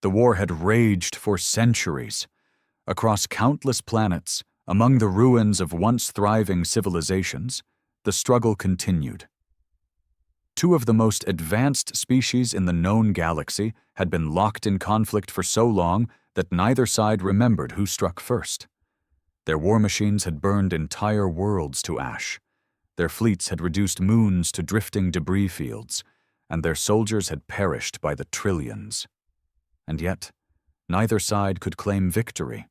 The war had raged for centuries. Across countless planets, among the ruins of once thriving civilizations, the struggle continued. Two of the most advanced species in the known galaxy had been locked in conflict for so long that neither side remembered who struck first. Their war machines had burned entire worlds to ash. Their fleets had reduced moons to drifting debris fields, and their soldiers had perished by the trillions. And yet, neither side could claim victory.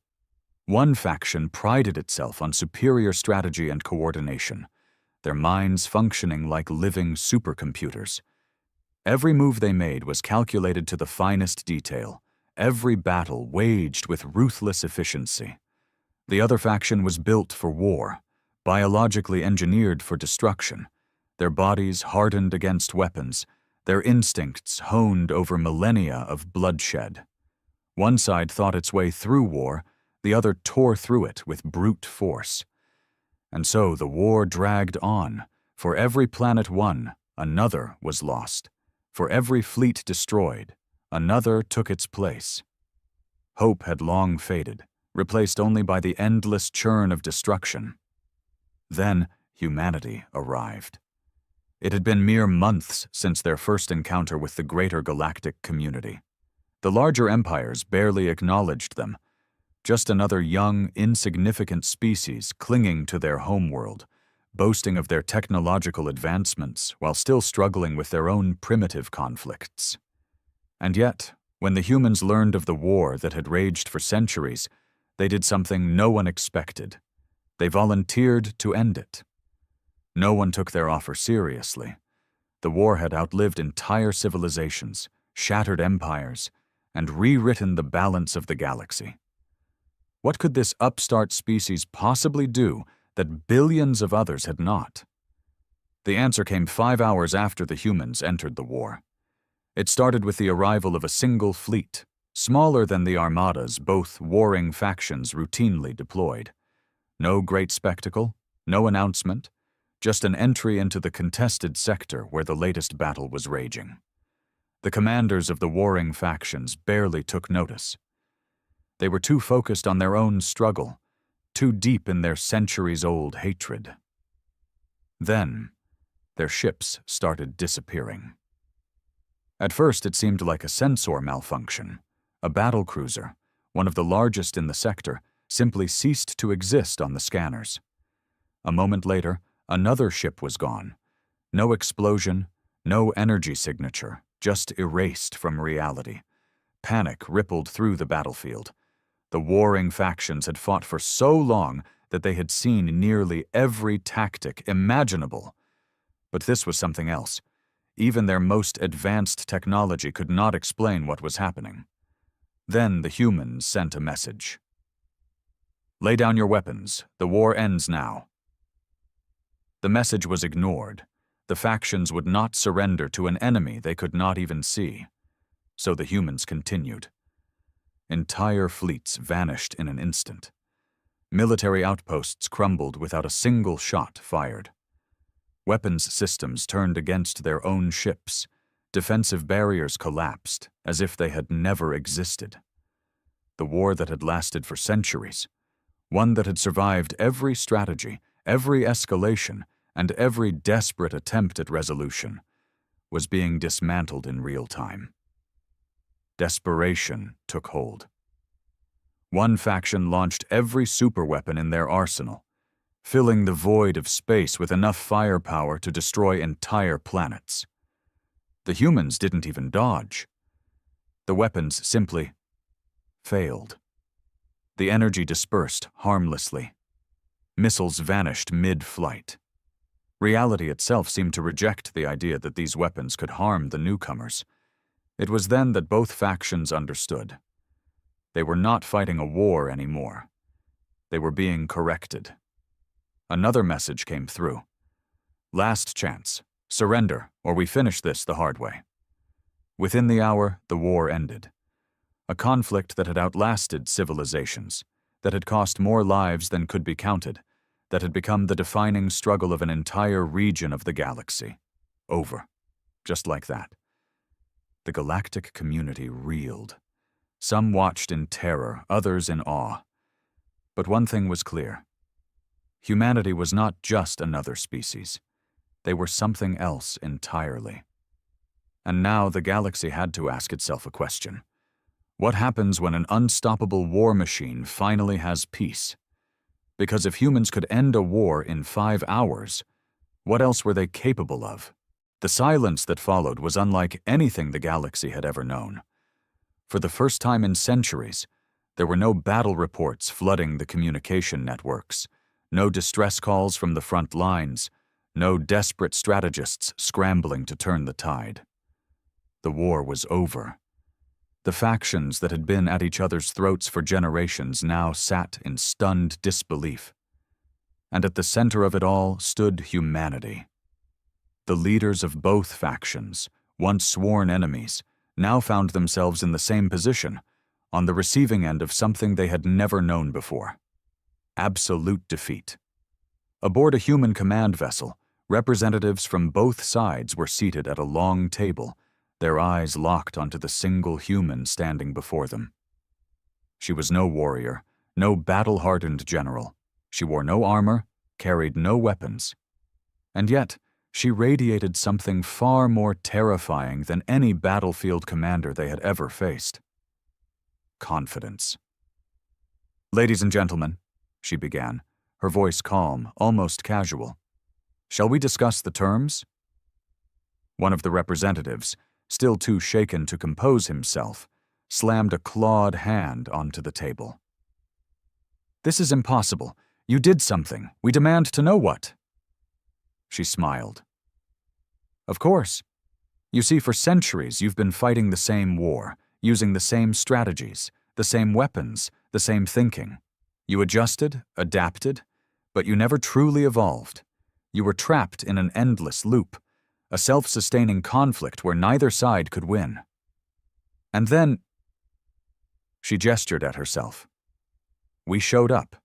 One faction prided itself on superior strategy and coordination, their minds functioning like living supercomputers. Every move they made was calculated to the finest detail, every battle waged with ruthless efficiency. The other faction was built for war, biologically engineered for destruction, their bodies hardened against weapons, their instincts honed over millennia of bloodshed. One side thought its way through war, the other tore through it with brute force. And so the war dragged on. For every planet won, another was lost. For every fleet destroyed, another took its place. Hope had long faded, replaced only by the endless churn of destruction. Then humanity arrived. It had been mere months since their first encounter with the greater galactic community. The larger empires barely acknowledged them, just another young, insignificant species clinging to their homeworld, boasting of their technological advancements while still struggling with their own primitive conflicts. And yet, when the humans learned of the war that had raged for centuries, they did something no one expected. They volunteered to end it. No one took their offer seriously. The war had outlived entire civilizations, shattered empires, and rewritten the balance of the galaxy. What could this upstart species possibly do that billions of others had not? The answer came 5 hours after the humans entered the war. It started with the arrival of a single fleet, smaller than the armadas both warring factions routinely deployed. No great spectacle, no announcement, just an entry into the contested sector where the latest battle was raging. The commanders of the warring factions barely took notice. They were too focused on their own struggle, too deep in their centuries-old hatred. Then, their ships started disappearing. At first, it seemed like a sensor malfunction. A battle cruiser, one of the largest in the sector, simply ceased to exist on the scanners. A moment later, another ship was gone. No explosion, no energy signature, just erased from reality. Panic rippled through the battlefield. The warring factions had fought for so long that they had seen nearly every tactic imaginable. But this was something else. Even their most advanced technology could not explain what was happening. Then the humans sent a message. "Lay down your weapons. The war ends now." The message was ignored. The factions would not surrender to an enemy they could not even see. So the humans continued. Entire fleets vanished in an instant. Military outposts crumbled without a single shot fired. Weapons systems turned against their own ships. Defensive barriers collapsed, as if they had never existed. The war that had lasted for centuries, one that had survived every strategy, every escalation, and every desperate attempt at resolution, was being dismantled in real time. Desperation took hold. One faction launched every superweapon in their arsenal, filling the void of space with enough firepower to destroy entire planets. The humans didn't even dodge. The weapons simply failed. The energy dispersed harmlessly. Missiles vanished mid-flight. Reality itself seemed to reject the idea that these weapons could harm the newcomers. It was then that both factions understood. They were not fighting a war anymore. They were being corrected. Another message came through. "Last chance. Surrender, or we finish this the hard way." Within the hour, the war ended. A conflict that had outlasted civilizations, that had cost more lives than could be counted, that had become the defining struggle of an entire region of the galaxy. Over. Just like that. The galactic community reeled. Some watched in terror, others in awe. But one thing was clear. Humanity was not just another species. They were something else entirely. And now the galaxy had to ask itself a question. What happens when an unstoppable war machine finally has peace? Because if humans could end a war in 5 hours, what else were they capable of? The silence that followed was unlike anything the galaxy had ever known. For the first time in centuries, there were no battle reports flooding the communication networks, no distress calls from the front lines, no desperate strategists scrambling to turn the tide. The war was over. The factions that had been at each other's throats for generations now sat in stunned disbelief. And at the center of it all stood humanity. The leaders of both factions, once sworn enemies, now found themselves in the same position, on the receiving end of something they had never known before: absolute defeat. Aboard a human command vessel, representatives from both sides were seated at a long table, their eyes locked onto the single human standing before them. She was no warrior, no battle-hardened general. She wore no armor, carried no weapons. And yet, she radiated something far more terrifying than any battlefield commander they had ever faced: confidence. "Ladies and gentlemen," she began, her voice calm, almost casual, "shall we discuss the terms?" One of the representatives, still too shaken to compose himself, slammed a clawed hand onto the table. "This is impossible. You did something. We demand to know what." She smiled. "Of course. You see, for centuries you've been fighting the same war, using the same strategies, the same weapons, the same thinking. You adjusted, adapted, but you never truly evolved. You were trapped in an endless loop, a self-sustaining conflict where neither side could win. And then," she gestured at herself, "we showed up."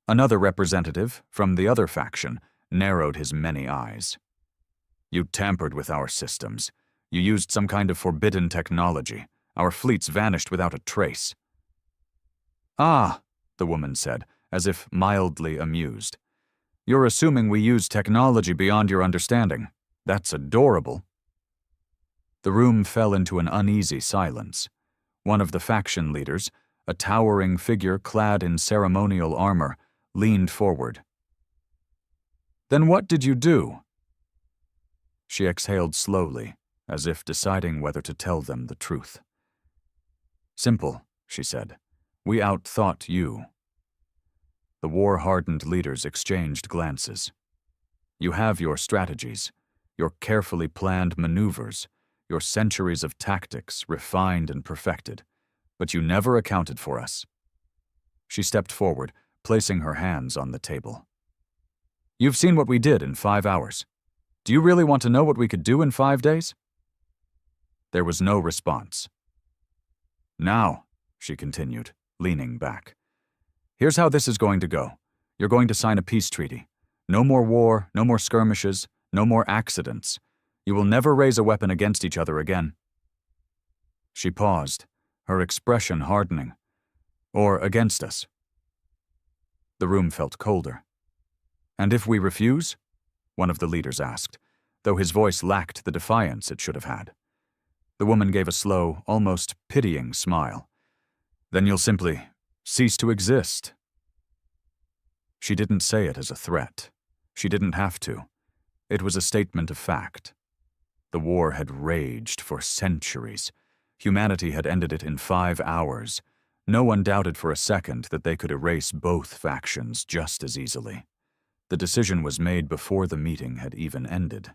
Another representative, from the other faction, narrowed his many eyes. "You tampered with our systems. You used some kind of forbidden technology. Our fleets vanished without a trace." "Ah," the woman said, as if mildly amused. "You're assuming we use technology beyond your understanding. That's adorable." The room fell into an uneasy silence. One of the faction leaders, a towering figure clad in ceremonial armor, leaned forward. "Then what did you do?" She exhaled slowly, as if deciding whether to tell them the truth. "Simple," she said. "We outthought you." The war-hardened leaders exchanged glances. "You have your strategies, your carefully planned maneuvers, your centuries of tactics refined and perfected, but you never accounted for us." She stepped forward, placing her hands on the table. "You've seen what we did in 5 hours. Do you really want to know what we could do in 5 days?" There was no response. "Now," she continued, leaning back, "here's how this is going to go. You're going to sign a peace treaty. No more war, no more skirmishes, no more accidents. You will never raise a weapon against each other again." She paused, her expression hardening. "Or against us." The room felt colder. "And if we refuse?" one of the leaders asked, though his voice lacked the defiance it should have had. The woman gave a slow, almost pitying smile. "Then you'll simply cease to exist." She didn't say it as a threat. She didn't have to. It was a statement of fact. The war had raged for centuries. Humanity had ended it in 5 hours. No one doubted for a second that they could erase both factions just as easily. The decision was made before the meeting had even ended.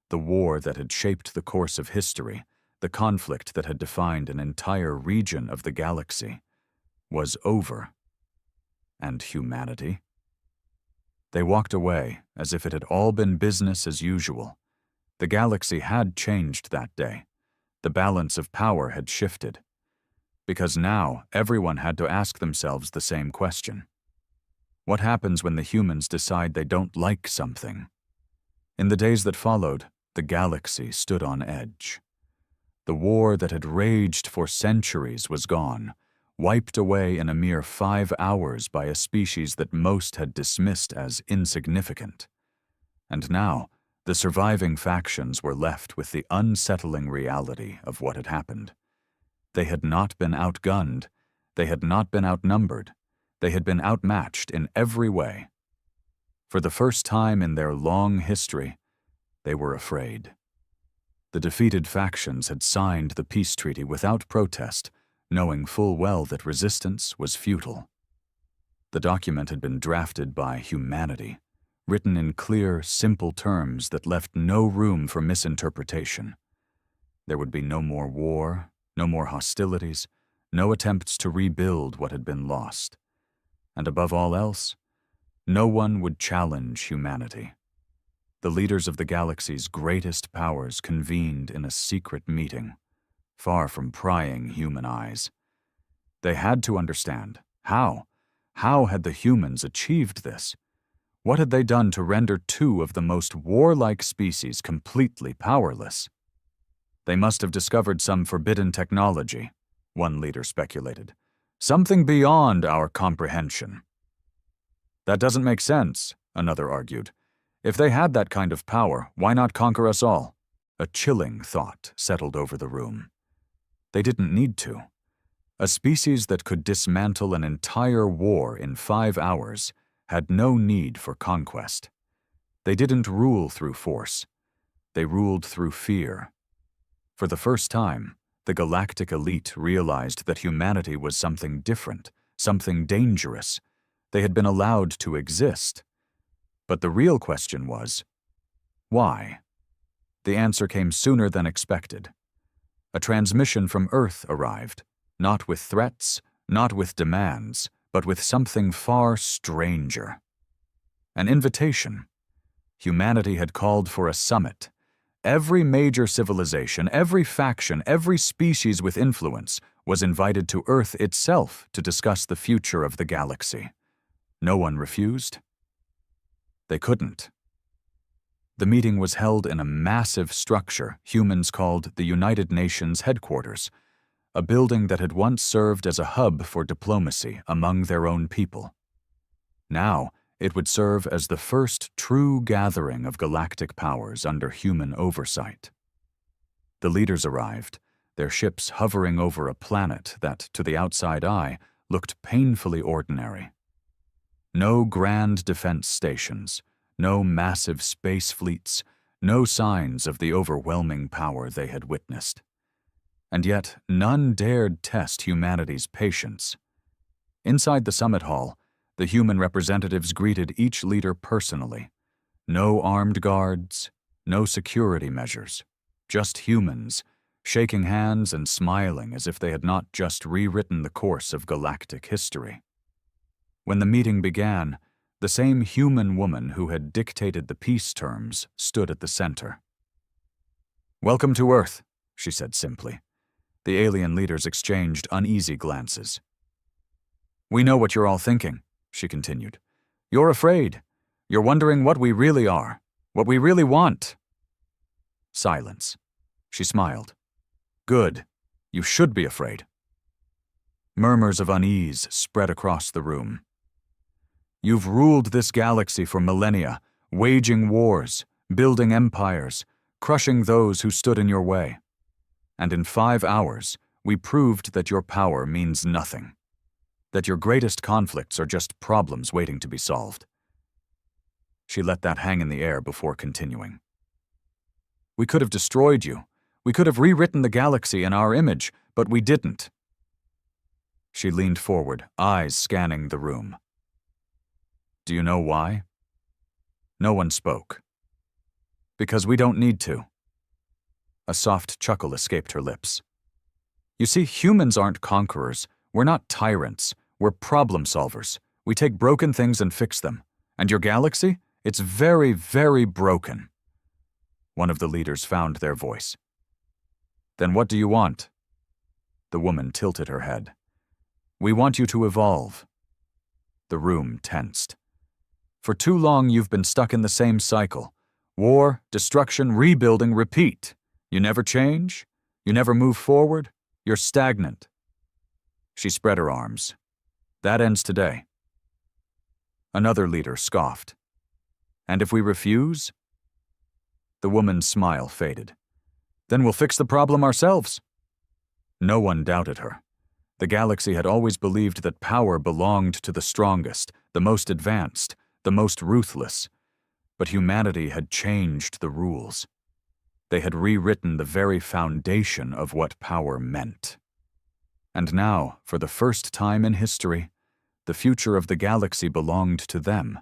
The war that had shaped the course of history, the conflict that had defined an entire region of the galaxy, was over. And humanity? They walked away as if it had all been business as usual. The galaxy had changed that day. The balance of power had shifted. Because now everyone had to ask themselves the same question. What happens when the humans decide they don't like something? In the days that followed, the galaxy stood on edge. The war that had raged for centuries was gone, wiped away in a mere 5 hours by a species that most had dismissed as insignificant. And now, the surviving factions were left with the unsettling reality of what had happened. They had not been outgunned, they had not been outnumbered, they had been outmatched in every way. For the first time in their long history, they were afraid. The defeated factions had signed the peace treaty without protest, knowing full well that resistance was futile. The document had been drafted by humanity, written in clear, simple terms that left no room for misinterpretation. There would be no more war, no more hostilities, no attempts to rebuild what had been lost. And above all else, no one would challenge humanity. The leaders of the galaxy's greatest powers convened in a secret meeting, far from prying human eyes. They had to understand how. How had the humans achieved this? What had they done to render two of the most warlike species completely powerless? They must have discovered some forbidden technology, one leader speculated. Something beyond our comprehension. That doesn't make sense, another argued. If they had that kind of power, why not conquer us all? A chilling thought settled over the room. They didn't need to. A species that could dismantle an entire war in 5 hours had no need for conquest. They didn't rule through force. They ruled through fear. For the first time, the galactic elite realized that humanity was something different, something dangerous. They had been allowed to exist. But the real question was, why? The answer came sooner than expected. A transmission from Earth arrived, not with threats, not with demands, but with something far stranger. An invitation. Humanity had called for a summit. Every major civilization, every faction, every species with influence was invited to Earth itself to discuss the future of the galaxy. No one refused. They couldn't. The meeting was held in a massive structure humans called the United Nations headquarters, a building that had once served as a hub for diplomacy among their own people. Now, it would serve as the first true gathering of galactic powers under human oversight. The leaders arrived, their ships hovering over a planet that, to the outside eye, looked painfully ordinary. No grand defense stations, no massive space fleets, no signs of the overwhelming power they had witnessed. And yet, none dared test humanity's patience. Inside the summit hall, the human representatives greeted each leader personally. No armed guards, no security measures, just humans, shaking hands and smiling as if they had not just rewritten the course of galactic history. When the meeting began, the same human woman who had dictated the peace terms stood at the center. "Welcome to Earth," she said simply. The alien leaders exchanged uneasy glances. "We know what you're all thinking," she continued. "You're afraid. You're wondering what we really are, what we really want." Silence. She smiled. "Good. You should be afraid." Murmurs of unease spread across the room. "You've ruled this galaxy for millennia, waging wars, building empires, crushing those who stood in your way. And in 5 hours, we proved that your power means nothing, that your greatest conflicts are just problems waiting to be solved." She let that hang in the air before continuing. "We could have destroyed you. We could have rewritten the galaxy in our image, but we didn't." She leaned forward, eyes scanning the room. "Do you know why?" No one spoke. "Because we don't need to." A soft chuckle escaped her lips. "You see, humans aren't conquerors. We're not tyrants. We're problem solvers. We take broken things and fix them. And your galaxy? It's very, very broken." One of the leaders found their voice. "Then what do you want?" The woman tilted her head. "We want you to evolve." The room tensed. "For too long you've been stuck in the same cycle. War, destruction, rebuilding, repeat. You never change? You never move forward? You're stagnant." She spread her arms. "That ends today." Another leader scoffed. "And if we refuse?" The woman's smile faded. "Then we'll fix the problem ourselves." No one doubted her. The galaxy had always believed that power belonged to the strongest, the most advanced, the most ruthless. But humanity had changed the rules. They had rewritten the very foundation of what power meant. And now, for the first time in history, the future of the galaxy belonged to them.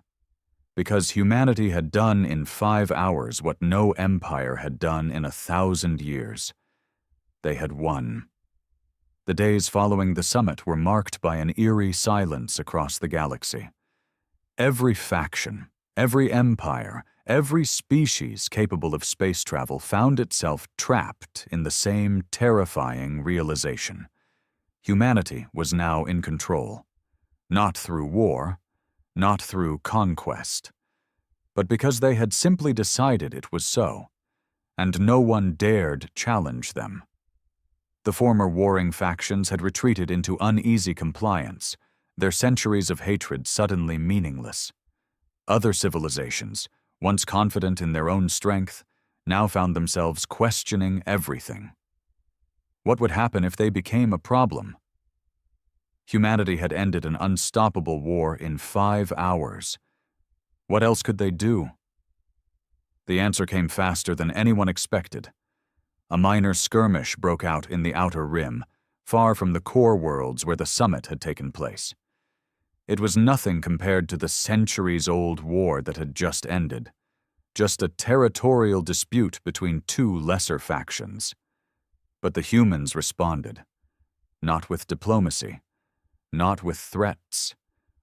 Because humanity had done in 5 hours what no empire had done in 1,000 years. They had won. The days following the summit were marked by an eerie silence across the galaxy. Every faction, every empire, every species capable of space travel found itself trapped in the same terrifying realization. Humanity was now in control. Not through war, not through conquest, but because they had simply decided it was so, and no one dared challenge them. The former warring factions had retreated into uneasy compliance, their centuries of hatred suddenly meaningless. Other civilizations, once confident in their own strength, now found themselves questioning everything. What would happen if they became a problem? Humanity had ended an unstoppable war in 5 hours. What else could they do? The answer came faster than anyone expected. A minor skirmish broke out in the outer rim, far from the core worlds where the summit had taken place. It was nothing compared to the centuries-old war that had just ended, just a territorial dispute between 2 lesser factions. But the humans responded, not with diplomacy, not with threats,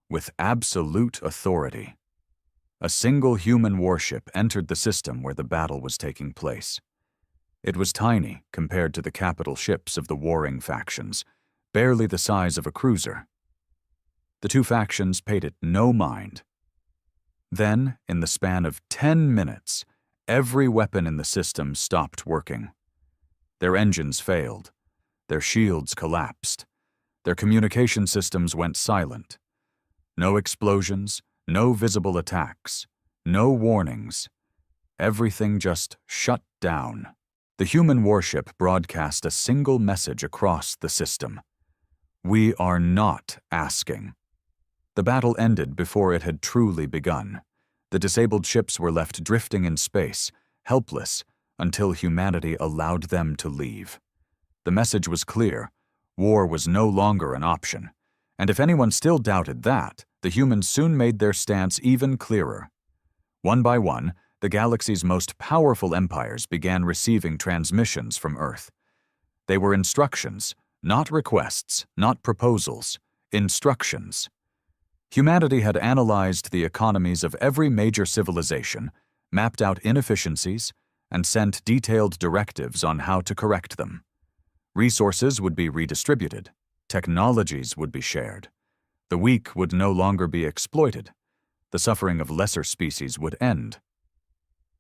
with absolute authority. A single human warship entered the system where the battle was taking place. It was tiny compared to the capital ships of the warring factions, barely the size of a cruiser. The 2 factions paid it no mind. Then, in the span of 10 minutes, every weapon in the system stopped working. Their engines failed. Their shields collapsed. Their communication systems went silent. No explosions, no visible attacks, no warnings. Everything just shut down. The human warship broadcast a single message across the system. "We are not asking." The battle ended before it had truly begun. The disabled ships were left drifting in space, helpless, until humanity allowed them to leave. The message was clear. War was no longer an option. And if anyone still doubted that, the humans soon made their stance even clearer. One by one, the galaxy's most powerful empires began receiving transmissions from Earth. They were instructions, not requests, not proposals, instructions. Humanity had analyzed the economies of every major civilization, mapped out inefficiencies, and sent detailed directives on how to correct them. Resources would be redistributed. Technologies would be shared. The weak would no longer be exploited. The suffering of lesser species would end.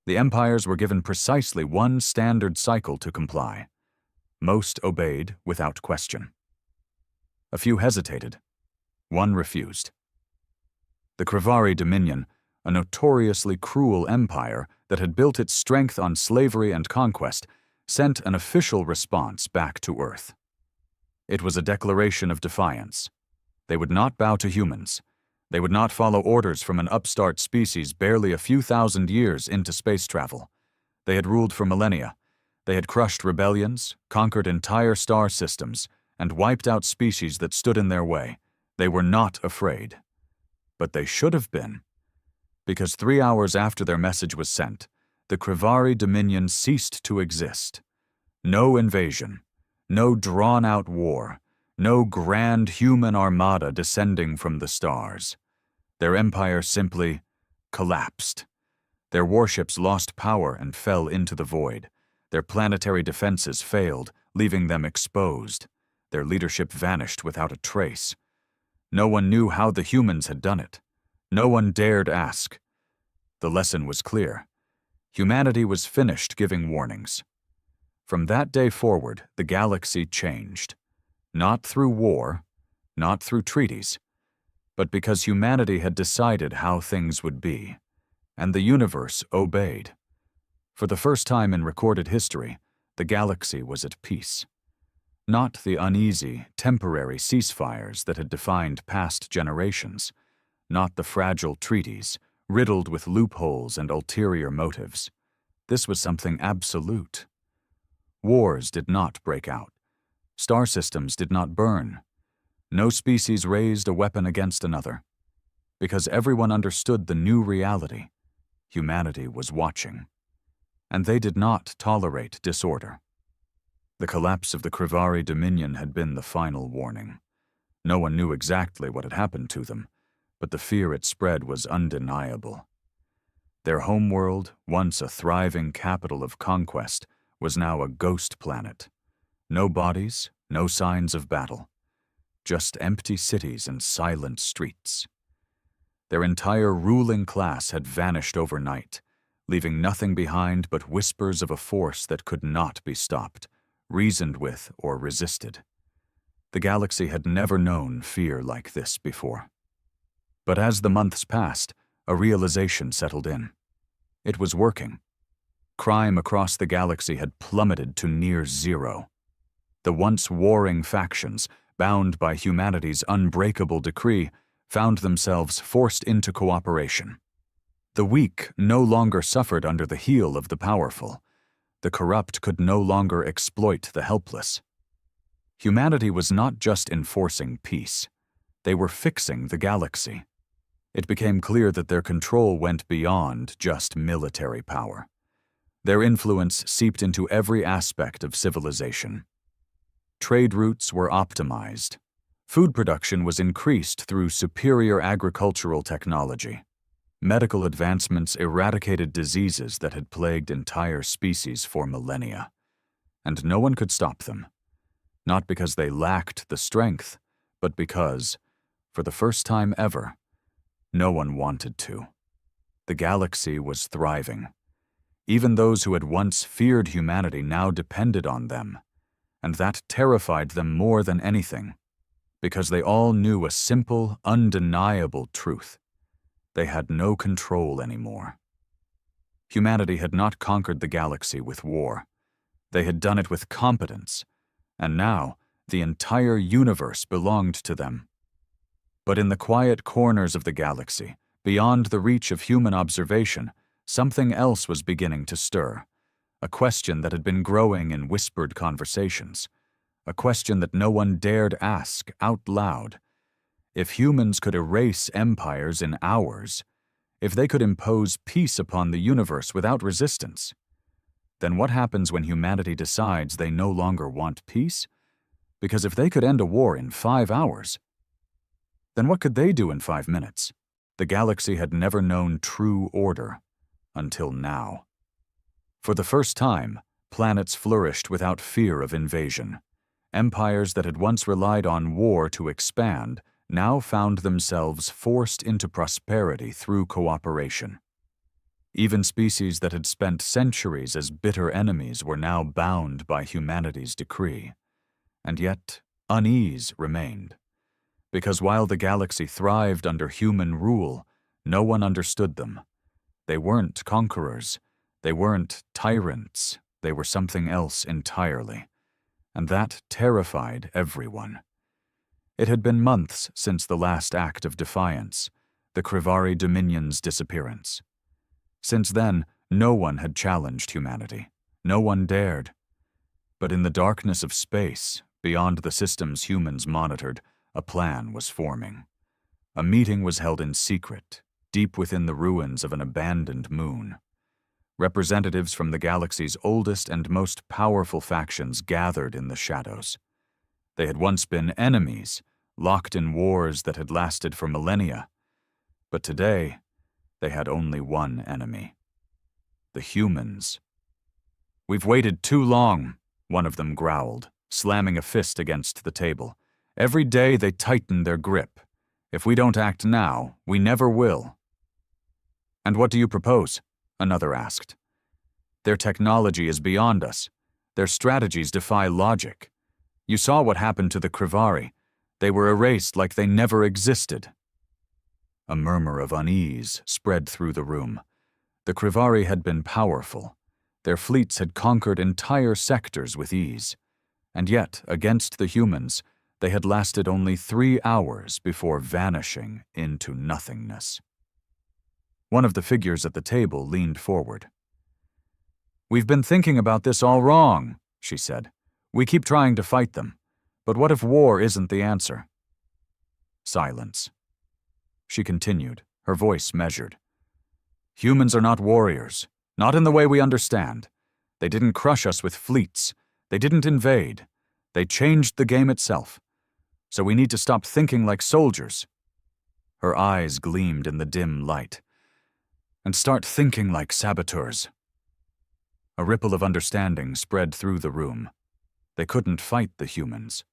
The empires were given precisely one standard cycle to comply. Most obeyed without question. A few hesitated. One refused. The Krivari Dominion, a notoriously cruel empire that had built its strength on slavery and conquest, sent an official response back to Earth. It was a declaration of defiance. They would not bow to humans. They would not follow orders from an upstart species barely a few thousand years into space travel. They had ruled for millennia. They had crushed rebellions, conquered entire star systems, and wiped out species that stood in their way. They were not afraid. But they should have been. Because 3 hours after their message was sent, the Krivari Dominion ceased to exist. No invasion, no drawn-out war, no grand human armada descending from the stars. Their empire simply collapsed. Their warships lost power and fell into the void. Their planetary defenses failed, leaving them exposed. Their leadership vanished without a trace. No one knew how the humans had done it. No one dared ask. The lesson was clear. Humanity was finished giving warnings. From that day forward, the galaxy changed. Not through war, not through treaties, but because humanity had decided how things would be, and the universe obeyed. For the first time in recorded history, the galaxy was at peace. Not the uneasy, temporary ceasefires that had defined past generations, not the fragile treaties, riddled with loopholes and ulterior motives. This was something absolute. Wars did not break out. Star systems did not burn. No species raised a weapon against another. Because everyone understood the new reality. Humanity was watching. And they did not tolerate disorder. The collapse of the Krivari Dominion had been the final warning. No one knew exactly what had happened to them, but the fear it spread was undeniable. Their homeworld, once a thriving capital of conquest, was now a ghost planet. No bodies, no signs of battle. Just empty cities and silent streets. Their entire ruling class had vanished overnight, leaving nothing behind but whispers of a force that could not be stopped, reasoned with, or resisted. The galaxy had never known fear like this before. But as the months passed, a realization settled in. It was working. Crime across the galaxy had plummeted to near zero. The once warring factions, bound by humanity's unbreakable decree, found themselves forced into cooperation. The weak no longer suffered under the heel of the powerful. The corrupt could no longer exploit the helpless. Humanity was not just enforcing peace. They were fixing the galaxy. It became clear that their control went beyond just military power. Their influence seeped into every aspect of civilization. Trade routes were optimized. Food production was increased through superior agricultural technology. Medical advancements eradicated diseases that had plagued entire species for millennia. And no one could stop them. Not because they lacked the strength, but because, for the first time ever, no one wanted to. The galaxy was thriving. Even those who had once feared humanity now depended on them, and that terrified them more than anything, because they all knew a simple, undeniable truth. They had no control anymore. Humanity had not conquered the galaxy with war. They had done it with competence, and now the entire universe belonged to them. But in the quiet corners of the galaxy, beyond the reach of human observation, something else was beginning to stir. A question that had been growing in whispered conversations. A question that no one dared ask out loud. If humans could erase empires in hours, if they could impose peace upon the universe without resistance, then what happens when humanity decides they no longer want peace? Because if they could end a war in 5 hours, then what could they do in 5 minutes? The galaxy had never known true order, until now. For the first time, planets flourished without fear of invasion. Empires that had once relied on war to expand now found themselves forced into prosperity through cooperation. Even species that had spent centuries as bitter enemies were now bound by humanity's decree. And yet, unease remained. Because while the galaxy thrived under human rule, no one understood them. They weren't conquerors. They weren't tyrants. They were something else entirely. And that terrified everyone. It had been months since the last act of defiance, the Krivari Dominion's disappearance. Since then, no one had challenged humanity. No one dared. But in the darkness of space, beyond the systems humans monitored, a plan was forming. A meeting was held in secret, deep within the ruins of an abandoned moon. Representatives from the galaxy's oldest and most powerful factions gathered in the shadows. They had once been enemies, locked in wars that had lasted for millennia. But today, they had only one enemy. The humans. "We've waited too long," one of them growled, slamming a fist against the table. "Every day they tighten their grip. If we don't act now, we never will." "And what do you propose?" another asked. "Their technology is beyond us. Their strategies defy logic. You saw what happened to the Krivari. They were erased like they never existed." A murmur of unease spread through the room. The Krivari had been powerful. Their fleets had conquered entire sectors with ease. And yet, against the humans, they had lasted only 3 hours before vanishing into nothingness. One of the figures at the table leaned forward. "We've been thinking about this all wrong," she said. "We keep trying to fight them. But what if war isn't the answer?" Silence. She continued, her voice measured. "Humans are not warriors, not in the way we understand. They didn't crush us with fleets. They didn't invade. They changed the game itself. So we need to stop thinking like soldiers." Her eyes gleamed in the dim light. "And start thinking like saboteurs." A ripple of understanding spread through the room. They couldn't fight the humans.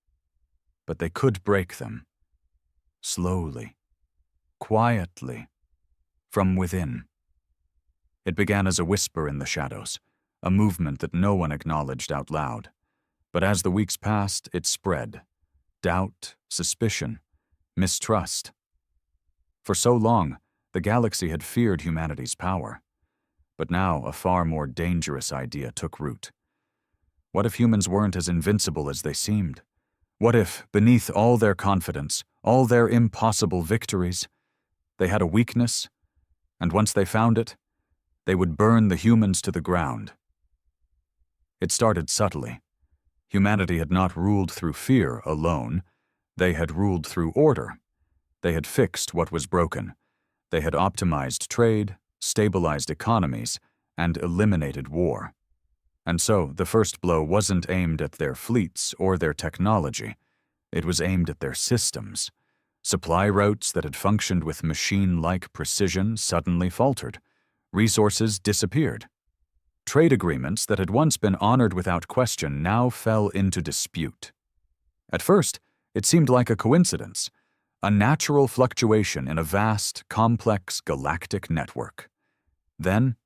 But they could break them. Slowly. Quietly. From within. It began as a whisper in the shadows, a movement that no one acknowledged out loud. But as the weeks passed, it spread. Doubt, suspicion, mistrust. For so long, the galaxy had feared humanity's power. But now a far more dangerous idea took root. What if humans weren't as invincible as they seemed? What if, beneath all their confidence, all their impossible victories, they had a weakness, and once they found it, they would burn the humans to the ground? It started subtly. Humanity had not ruled through fear alone. They had ruled through order. They had fixed what was broken. They had optimized trade, stabilized economies, and eliminated war. And so the first blow wasn't aimed at their fleets or their technology. It was aimed at their systems. Supply routes that had functioned with machine-like precision suddenly faltered. Resources disappeared. Trade agreements that had once been honored without question now fell into dispute. At first, it seemed like a coincidence, a natural fluctuation in a vast, complex galactic network. Then,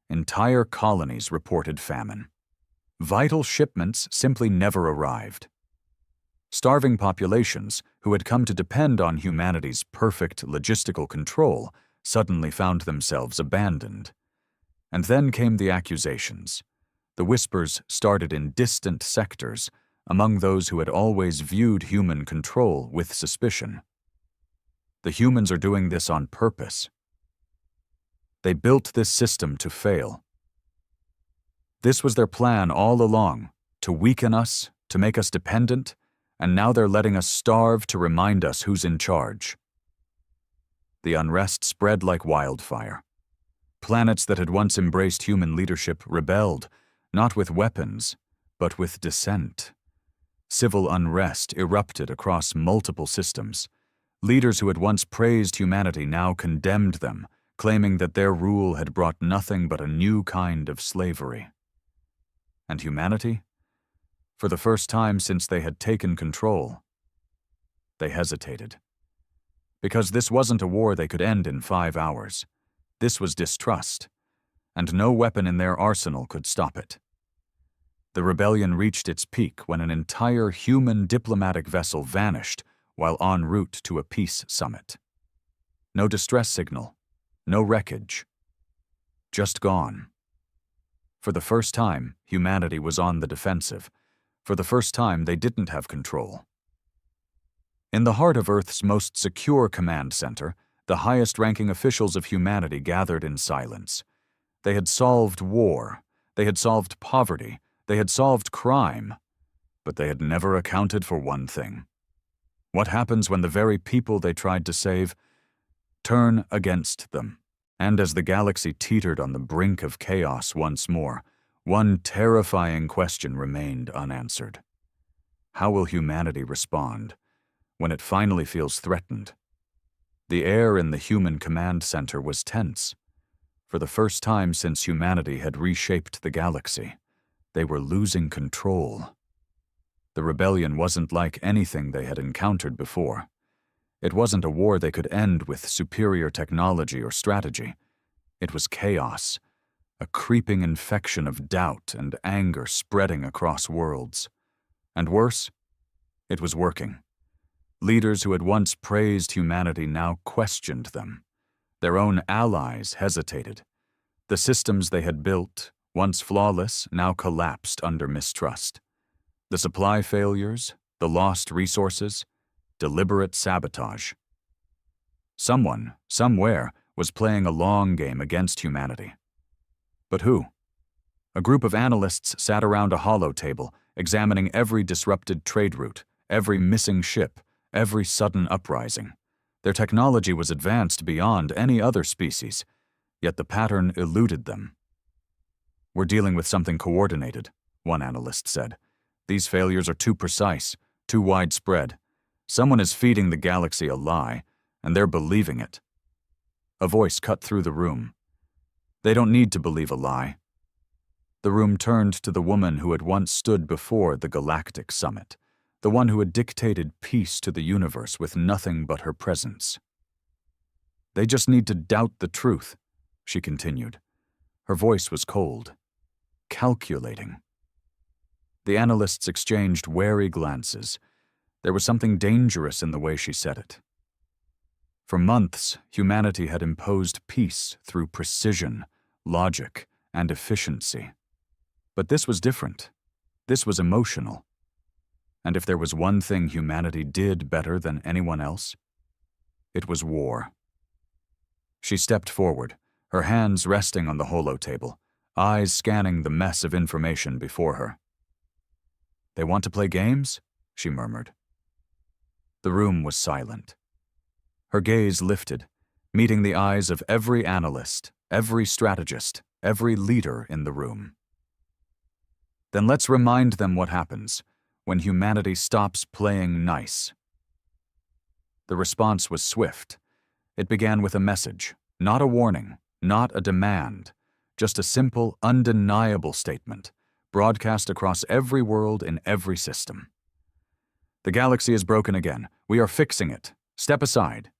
entire colonies reported famine. Vital shipments simply never arrived. Starving populations, who had come to depend on humanity's perfect logistical control, suddenly found themselves abandoned. And then came the accusations. The whispers started in distant sectors, among those who had always viewed human control with suspicion. The humans are doing this on purpose. They built this system to fail. This was their plan all along, to weaken us, to make us dependent, and now they're letting us starve to remind us who's in charge. The unrest spread like wildfire. Planets that had once embraced human leadership rebelled, not with weapons, but with dissent. Civil unrest erupted across multiple systems. Leaders who had once praised humanity now condemned them, claiming that their rule had brought nothing but a new kind of slavery. And humanity? For the first time since they had taken control, they hesitated. Because this wasn't a war they could end in 5 hours. This was distrust, and no weapon in their arsenal could stop it. The rebellion reached its peak when an entire human diplomatic vessel vanished while en route to a peace summit. No distress signal, no wreckage. Just gone. For the first time, humanity was on the defensive. For the first time, they didn't have control. In the heart of Earth's most secure command center, the highest-ranking officials of humanity gathered in silence. They had solved war, they had solved poverty, they had solved crime, but they had never accounted for one thing. What happens when the very people they tried to save turn against them? And as the galaxy teetered on the brink of chaos once more, one terrifying question remained unanswered. How will humanity respond when it finally feels threatened? The air in the human command center was tense. For the first time since humanity had reshaped the galaxy, they were losing control. The rebellion wasn't like anything they had encountered before. It wasn't a war they could end with superior technology or strategy. It was chaos, a creeping infection of doubt and anger spreading across worlds. And worse, it was working. Leaders who had once praised humanity now questioned them. Their own allies hesitated. The systems they had built, once flawless, now collapsed under mistrust. The supply failures, the lost resources, deliberate sabotage. Someone, somewhere, was playing a long game against humanity. But who? A group of analysts sat around a hollow table, examining every disrupted trade route, every missing ship, every sudden uprising. Their technology was advanced beyond any other species, yet the pattern eluded them. "We're dealing with something coordinated," one analyst said. "These failures are too precise, too widespread. Someone is feeding the galaxy a lie, and they're believing it." A voice cut through the room. "They don't need to believe a lie." The room turned to the woman who had once stood before the Galactic Summit, the one who had dictated peace to the universe with nothing but her presence. "They just need to doubt the truth," she continued. Her voice was cold, calculating. The analysts exchanged wary glances. There was something dangerous in the way she said it. For months, humanity had imposed peace through precision, logic, and efficiency. But this was different. This was emotional. And if there was one thing humanity did better than anyone else, it was war. She stepped forward, her hands resting on the holo-table, eyes scanning the mess of information before her. "They want to play games?" she murmured. The room was silent. Her gaze lifted, meeting the eyes of every analyst, every strategist, every leader in the room. "Then let's remind them what happens when humanity stops playing nice." The response was swift. It began with a message, not a warning, not a demand, just a simple, undeniable statement, broadcast across every world in every system. "The galaxy is broken again. We are fixing it. Step aside."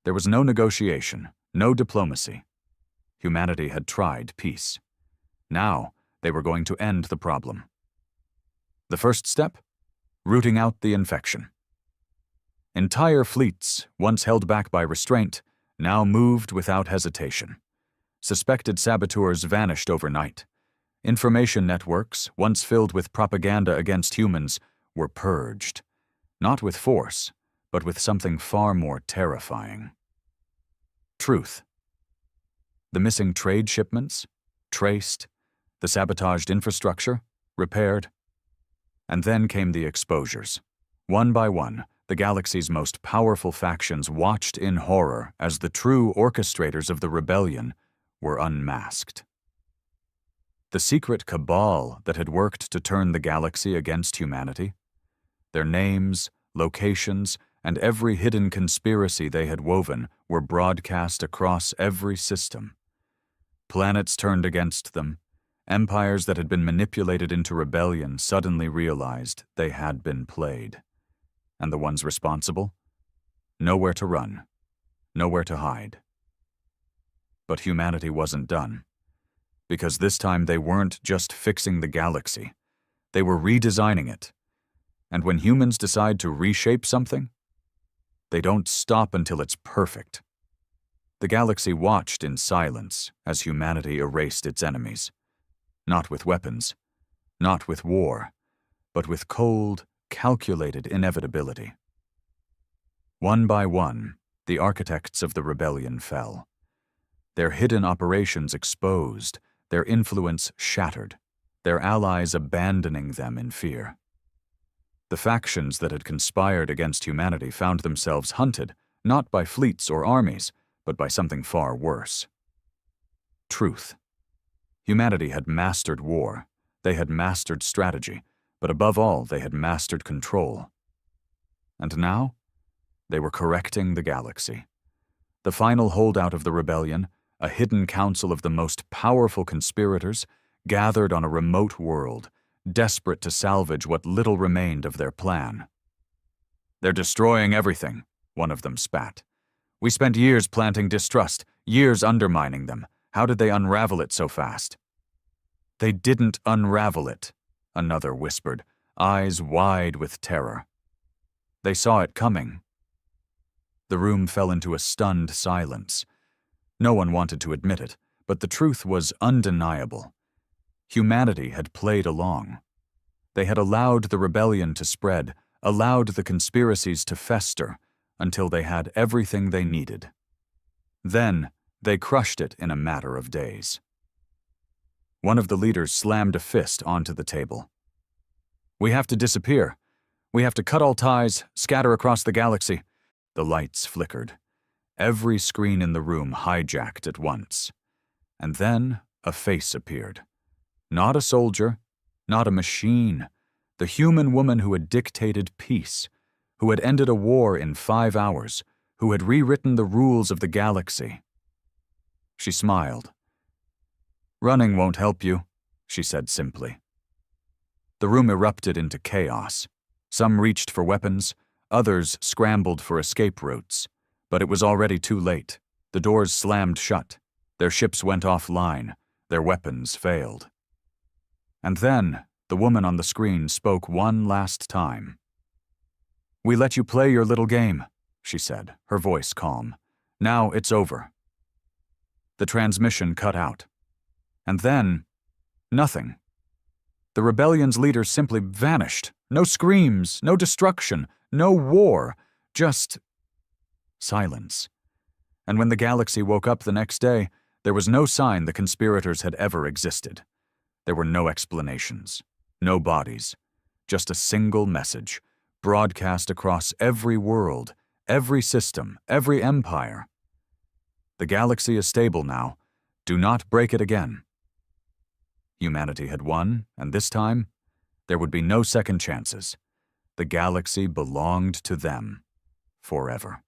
There was no negotiation, no diplomacy. Humanity had tried peace. Now they were going to end the problem. The first step? Rooting out the infection. Entire fleets, once held back by restraint, now moved without hesitation. Suspected saboteurs vanished overnight. Information networks, once filled with propaganda against humans, were purged. Not with force, but with something far more terrifying. Truth. The missing trade shipments? Traced. The sabotaged infrastructure? Repaired. And then came the exposures. One by one, the galaxy's most powerful factions watched in horror as the true orchestrators of the rebellion were unmasked. The secret cabal that had worked to turn the galaxy against humanity? Their names, locations, and every hidden conspiracy they had woven were broadcast across every system. Planets turned against them. Empires that had been manipulated into rebellion suddenly realized they had been played. And the ones responsible? Nowhere to run, nowhere to hide. But humanity wasn't done. Because this time they weren't just fixing the galaxy. They were redesigning it. And when humans decide to reshape something, they don't stop until it's perfect. The galaxy watched in silence as humanity erased its enemies. Not with weapons, not with war, but with cold, calculated inevitability. One by one, the architects of the rebellion fell. Their hidden operations exposed, their influence shattered, their allies abandoning them in fear. The factions that had conspired against humanity found themselves hunted, not by fleets or armies, but by something far worse. Truth. Humanity had mastered war, they had mastered strategy, but above all, they had mastered control. And now, they were correcting the galaxy. The final holdout of the rebellion, a hidden council of the most powerful conspirators, gathered on a remote world, desperate to salvage what little remained of their plan. "They're destroying everything," one of them spat. "We spent years planting distrust, years undermining them. How did they unravel it so fast? They didn't unravel it, another whispered, eyes wide with terror. They saw it coming. The room fell into a stunned silence. No one wanted to admit it, but the truth was undeniable. Humanity had played along. They had allowed the rebellion to spread, allowed the conspiracies to fester, until they had everything they needed. Then, they crushed it in a matter of days. One of the leaders slammed a fist onto the table. "We have to disappear. We have to cut all ties, scatter across the galaxy." The lights flickered. Every screen in the room hijacked at once. And then a face appeared. Not a soldier, not a machine. The human woman who had dictated peace, who had ended a war in 5 hours, who had rewritten the rules of the galaxy. She smiled. "Running won't help you," she said simply. The room erupted into chaos. Some reached for weapons, others scrambled for escape routes. But it was already too late. The doors slammed shut. Their ships went offline. Their weapons failed. And then, the woman on the screen spoke one last time. "We let you play your little game," she said, her voice calm. "Now it's over." The transmission cut out. And then, nothing. The rebellion's leaders simply vanished. No screams, no destruction, no war, just silence. And when the galaxy woke up the next day, there was no sign the conspirators had ever existed. There were no explanations, no bodies, just a single message, broadcast across every world, every system, every empire. "The galaxy is stable now. Do not break it again." Humanity had won, and this time, there would be no second chances. The galaxy belonged to them, forever.